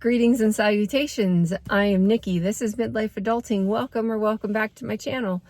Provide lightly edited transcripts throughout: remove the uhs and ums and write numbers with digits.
Greetings and salutations. I am Nikki. This is Midlife Adulting. Welcome back to my channel.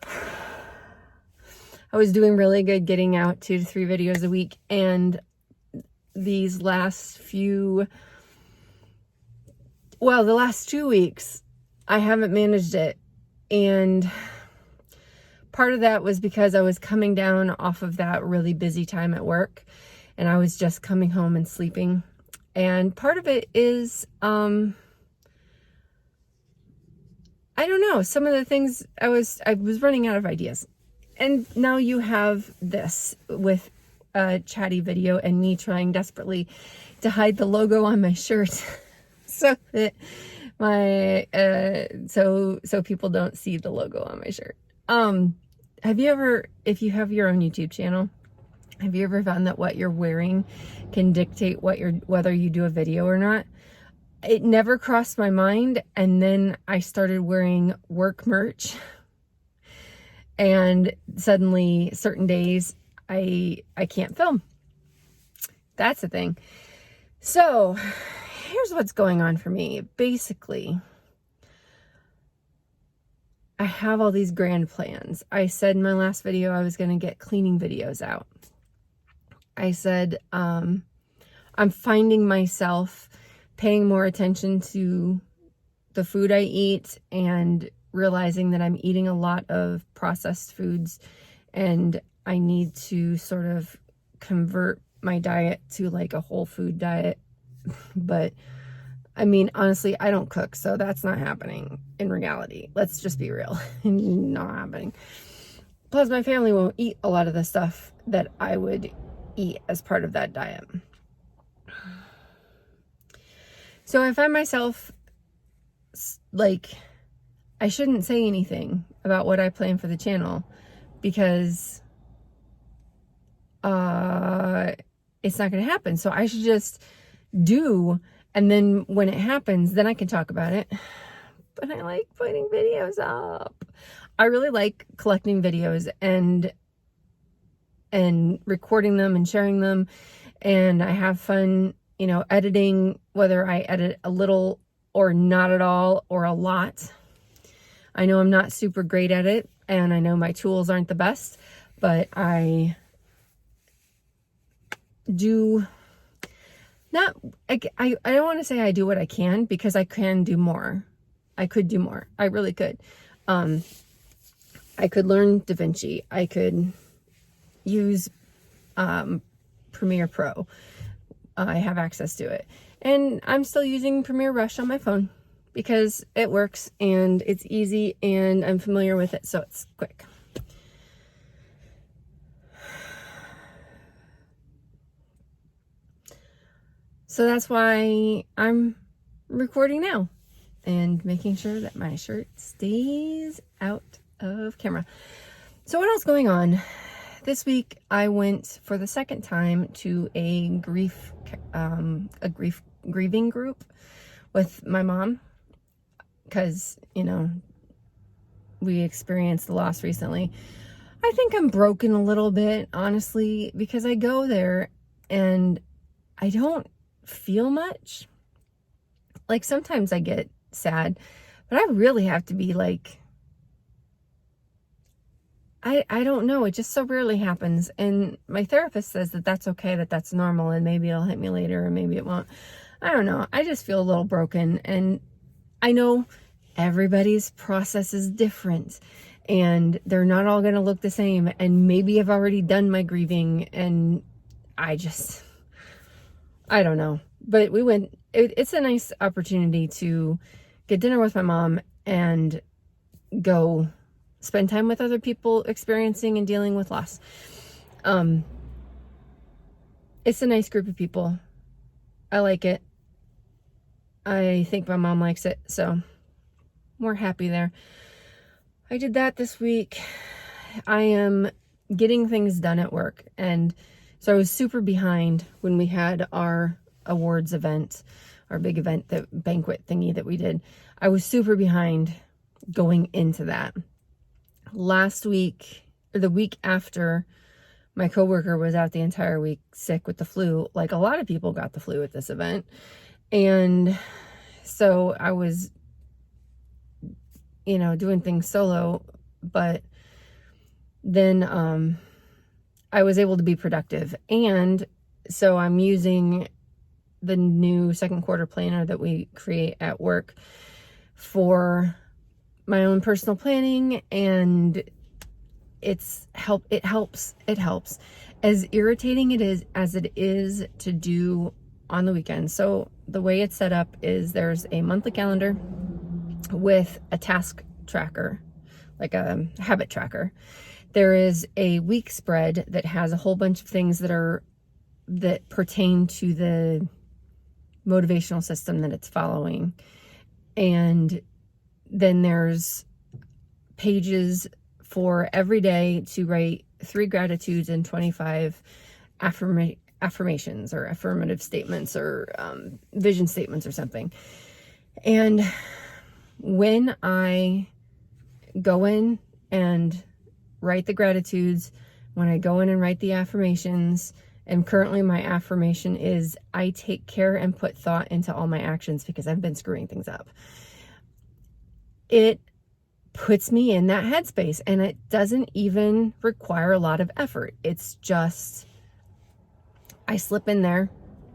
I was doing really good getting out 2 to 3 videos a week, and these last the last 2 weeks, I haven't managed it. And part of that was because I was coming down off of that really busy time at work, and I was just coming home and sleeping. And part of it is, I don't know, some of the things I was running out of ideas. And now you have this with a chatty video and me trying desperately to hide the logo on my shirt so that so people don't see the logo on my shirt. If you have your own YouTube channel, have you ever found that what you're wearing can dictate whether you do a video or not? It never crossed my mind, and then I started wearing work merch, and suddenly certain days I can't film. That's the thing. So here's what's going on for me. Basically, I have all these grand plans. I said in my last video I was going to get cleaning videos out. I said I'm finding myself paying more attention to the food I eat and realizing that I'm eating a lot of processed foods, and I need to sort of convert my diet to like a whole food diet. But I mean, honestly, I don't cook, so that's not happening in reality. Let's just be real. Not happening. Plus, my family won't eat a lot of the stuff that I would eat as part of that diet. So I find myself like, I shouldn't say anything about what I plan for the channel because it's not going to happen. So I should just do, and then when it happens, then I can talk about it. But I like putting videos up. I really like collecting videos and recording them and sharing them, and I have fun, editing, whether I edit a little or not at all or a lot. I know I'm not super great at it, and I know my tools aren't the best, but I do not, I don't want to say I do what I can, because I can do more. I could do more. I really could. I could learn DaVinci. I could use Premiere Pro. I have access to it. And I'm still using Premiere Rush on my phone because it works and it's easy and I'm familiar with it, so it's quick. So that's why I'm recording now and making sure that my shirt stays out of camera. So what else is going on? This week I went for the second time to a grieving group with my mom, because we experienced the loss recently. I think I'm broken a little bit, honestly, because I go there and I don't feel much. Like, sometimes I get sad, but I really have to be like, I don't know. It just so rarely happens. And my therapist says that that's okay, that that's normal, and maybe it'll hit me later or maybe it won't. I don't know. I just feel a little broken, and I know everybody's process is different and they're not all going to look the same. And maybe I've already done my grieving and I don't know. But we went, it's a nice opportunity to get dinner with my mom and go spend time with other people experiencing and dealing with loss. It's a nice group of people. I like it. I think my mom likes it, so we're happy there. I did that this week. I am getting things done at work, and so I was super behind when we had our awards event, our big event, the banquet thingy that we did. I was super behind going into that. Last week, or the week after My coworker was out the entire week sick with the flu. Like a lot of people got the flu at this event. And so I was, doing things solo, but then I was able to be productive. And so I'm using the new second quarter planner that we create at work for my own personal planning, and it helps. As irritating as it is to do on the weekend. So the way it's set up is there's a monthly calendar with a task tracker, like a habit tracker. There is a week spread that has a whole bunch of things that pertain to the motivational system that it's following. And then there's pages for every day to write 3 gratitudes and 25 affirmations or affirmative statements or vision statements or something. And when I go in and write the gratitudes, when I go in and write the affirmations, and currently my affirmation is, I take care and put thought into all my actions because I've been screwing things up. It puts me in that headspace, and it doesn't even require a lot of effort. It's just, I slip in there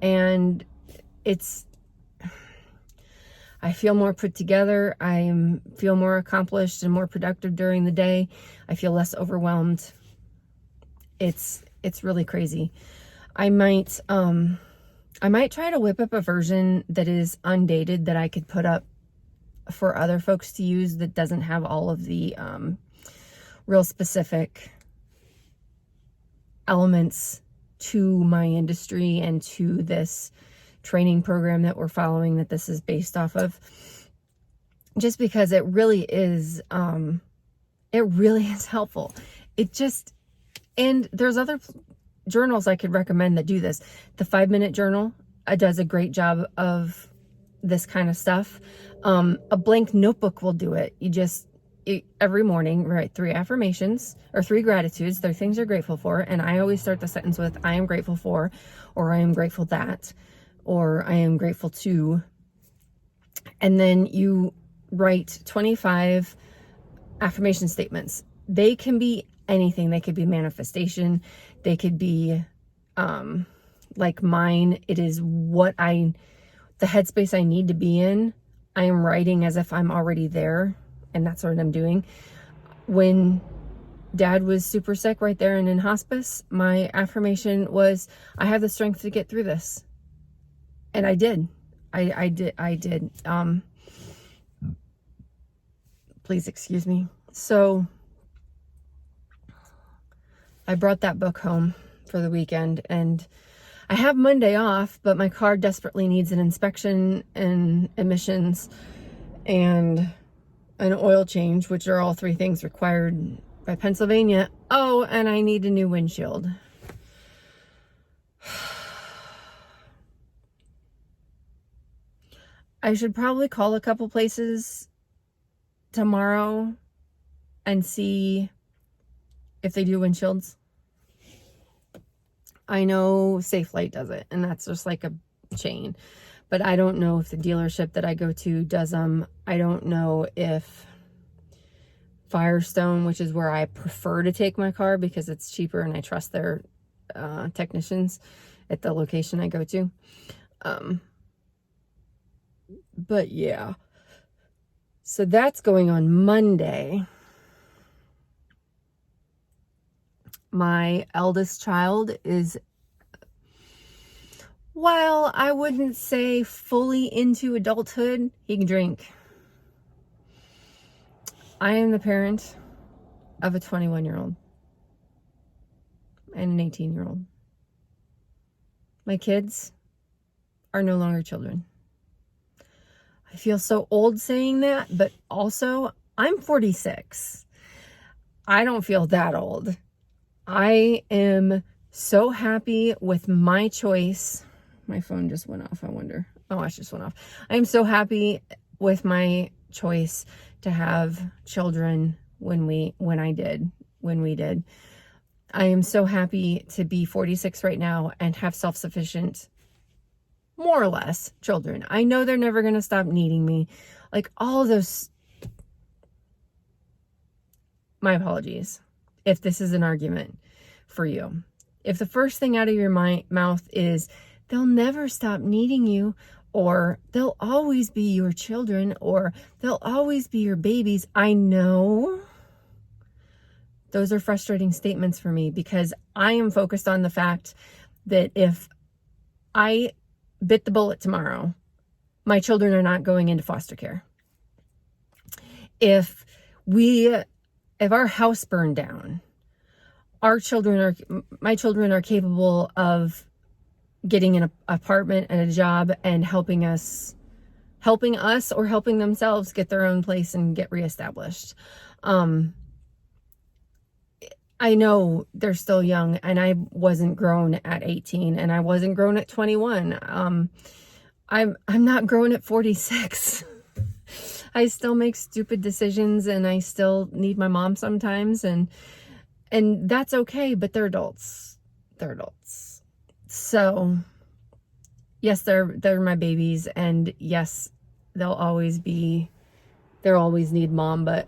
and I feel more put together. I feel more accomplished and more productive during the day. I feel less overwhelmed. It's really crazy. I might try to whip up a version that is undated that I could put up for other folks to use that doesn't have all of the real specific elements to my industry and to this training program that we're following, that this is based off of, just because it really is helpful. And there's other journals I could recommend that do this. The 5-minute journal does a great job of this kind of stuff. A blank notebook will do it. Every morning write 3 affirmations or 3 gratitudes, 3 things you're grateful for. And I always start the sentence with, I am grateful for, or I am grateful that, or I am grateful to. And then you write 25 affirmation statements. They can be anything. They could be manifestation. They could be, like mine. It is the headspace I need to be in. I am writing as if I'm already there. And that's what I'm doing. When Dad was super sick right there and in hospice, my affirmation was, I have the strength to get through this. And I did. I did. Please excuse me. So I brought that book home for the weekend, and I have Monday off, but my car desperately needs an inspection and emissions and an oil change, which are all 3 things required by Pennsylvania. Oh, and I need a new windshield. I should probably call a couple places tomorrow and see if they do windshields. I know Safelite does it, and that's just like a chain. But I don't know if the dealership that I go to does them. I don't know if Firestone, which is where I prefer to take my car because it's cheaper and I trust their technicians at the location I go to. But yeah. So that's going on Monday. My eldest child is, while I wouldn't say fully into adulthood, he can drink. I am the parent of a 21-year-old and an 18-year-old. My kids are no longer children. I feel so old saying that, but also I'm 46. I don't feel that old. I am so happy with my choice. My phone just went off, I wonder. Oh, it just went off. I am so happy with my choice to have children when we did. I am so happy to be 46 right now and have self-sufficient, more or less, children. I know they're never going to stop needing me. Like all those, my apologies if this is an argument for you. If the first thing out of your mouth is, they'll never stop needing you, or they'll always be your children, or they'll always be your babies, I know those are frustrating statements for me, because I am focused on the fact that if I bit the bullet tomorrow, my children are not going into foster care. If our house burned down, my children are capable of getting an apartment and a job and helping us or helping themselves get their own place and get reestablished. I know they're still young, and I wasn't grown at 18, and I wasn't grown at 21. I'm not grown at 46. I still make stupid decisions, and I still need my mom sometimes, and that's okay, but they're adults. They're adults. So yes, they're my babies, and yes, they'll always need mom, but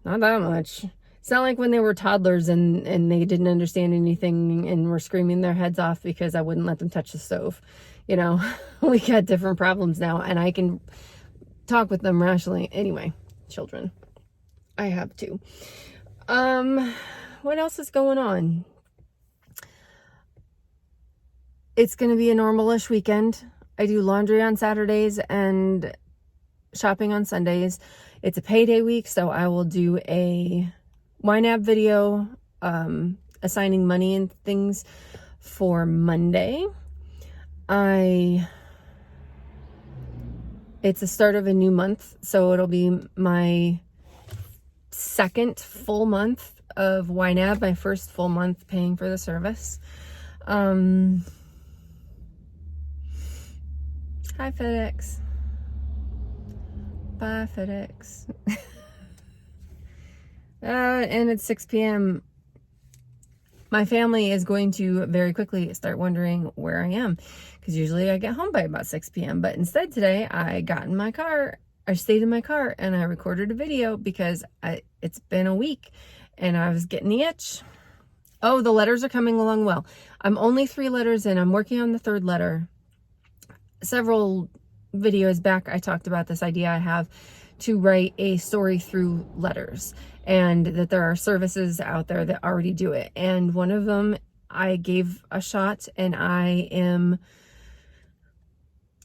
not that much. It's not like when they were toddlers and they didn't understand anything and were screaming their heads off because I wouldn't let them touch the stove. You know, we got different problems now, and I can talk with them rationally. Anyway, children, I have to. What else is going on? It's going to be a normal-ish weekend. I do laundry on Saturdays and shopping on Sundays. It's a payday week, so I will do a YNAB video, assigning money and things for Monday. It's the start of a new month, so it'll be my second full month of YNAB, my first full month paying for the service. Hi, FedEx. Bye, FedEx. And it's 6 p.m. My family is going to very quickly start wondering where I am, because usually I get home by about 6 p.m. But instead today, I got in my car. I stayed in my car and I recorded a video because it's been a week and I was getting the itch. Oh, the letters are coming along well. I'm only 3 letters in. I'm working on the 3rd letter. Several videos back, I talked about this idea I have to write a story through letters, and that there are services out there that already do it. And one of them I gave a shot, and I am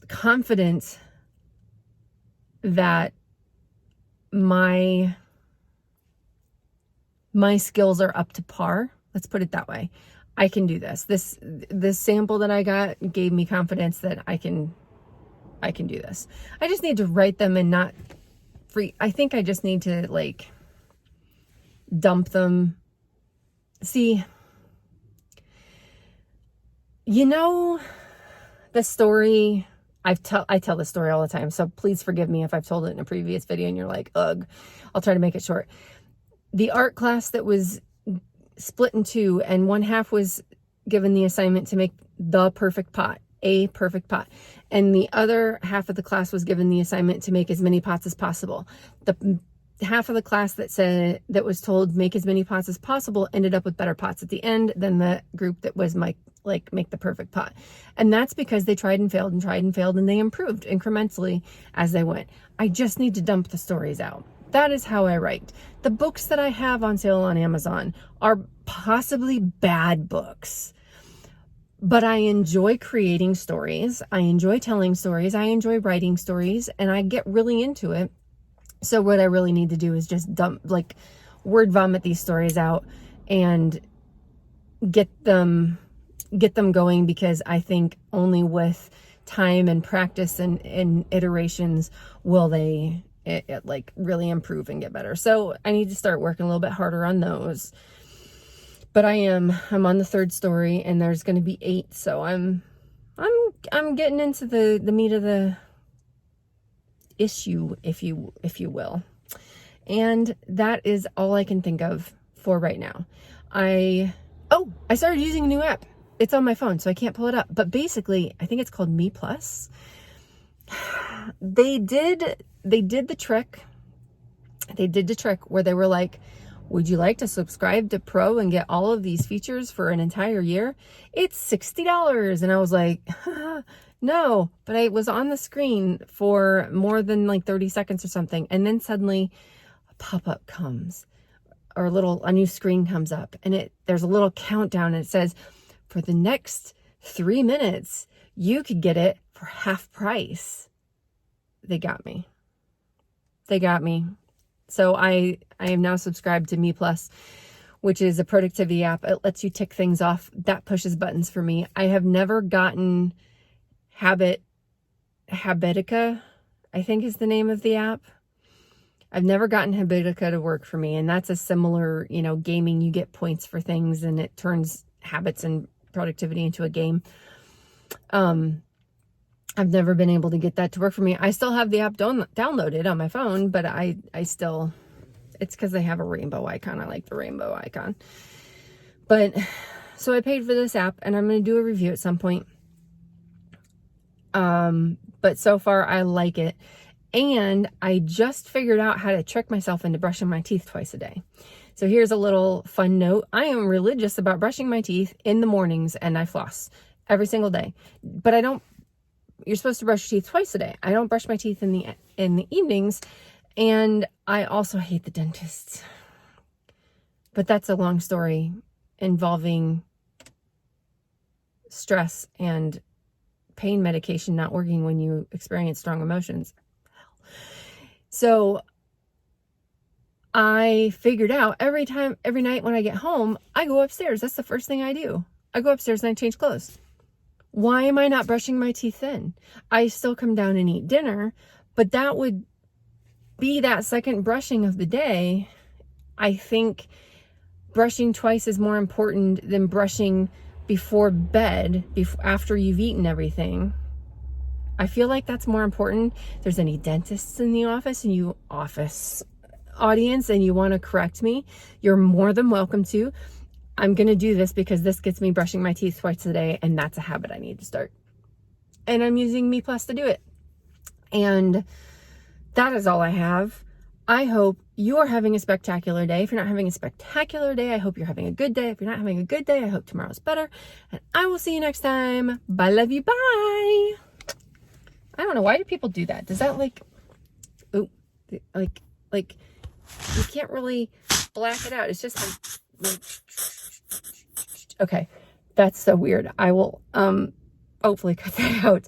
confident that my skills are up to par. Let's put it that way. I can do this. This sample that I got gave me confidence that I can do this. I just need to write them and not I think I just need to like dump them. See, you know, the story, I tell this story all the time, so please forgive me if I've told it in a previous video and you're like, ugh. I'll try to make it short. The art class that was split in 2, and one half was given the assignment to make the perfect pot, a perfect pot, and the other half of the class was given the assignment to make as many pots as possible. The half of the class that was told make as many pots as possible ended up with better pots at the end than the group that was make the perfect pot. And that's because they tried and failed and they improved incrementally as they went. I just need to dump the stories out. That is how I write. The books that I have on sale on Amazon are possibly bad books, but I enjoy creating stories. I enjoy telling stories. I enjoy writing stories, and I get really into it. So what I really need to do is just word vomit these stories out and get them going, because I think only with time and practice and iterations will they really improve and get better. So I need to start working a little bit harder on those. But I'm on the 3rd story, and there's going to be 8. So I'm getting into the meat of the issue, if you will. And that is all I can think of for right now. I started using a new app. It's on my phone, so I can't pull it up. But basically, I think it's called Me Plus. They did the trick. They did the trick where they were like, would you like to subscribe to Pro and get all of these features for an entire year? It's $60. And I was like, no, but I was on the screen for more than like 30 seconds or something. And then suddenly a pop-up comes, or a new screen comes up, and there's a little countdown, and it says, for the next 3 minutes, you could get it for half price. They got me. They got me. So I am now subscribed to Me Plus, which is a productivity app. It lets you tick things off. That pushes buttons for me. I have never gotten Habitica, I think is the name of the app. I've never gotten Habitica to work for me. And that's a similar, gaming. You get points for things and it turns habits and productivity into a game. I've never been able to get that to work for me. I still have the app downloaded on my phone, but it's because they have a rainbow icon. I like the rainbow icon. But so I paid for this app, and I'm going to do a review at some point. But so far I like it. And I just figured out how to trick myself into brushing my teeth twice a day. So here's a little fun note. I am religious about brushing my teeth in the mornings, and I floss every single day. But you're supposed to brush your teeth twice a day. I don't brush my teeth in the evenings, and I also hate the dentist. But that's a long story involving stress and pain medication not working when you experience strong emotions. So I figured out every night when I get home, I go upstairs. That's the first thing I do. I go upstairs and I change clothes. Why am I not brushing my teeth then? I still come down and eat dinner, but that would be that second brushing of the day. I think brushing twice is more important than brushing before bed, after you've eaten everything. I feel like that's more important. If there's any dentists in the office and audience and you want to correct me, you're more than welcome to. I'm going to do this because this gets me brushing my teeth twice a day, and that's a habit I need to start. And I'm using Me Plus to do it. And that is all I have. I hope you're having a spectacular day. If you're not having a spectacular day, I hope you're having a good day. If you're not having a good day, I hope tomorrow's better. And I will see you next time. Bye, love you, bye. I don't know. Why do people do that? Does that like you can't really black it out. It's just like okay, that's so weird. I will hopefully cut that out.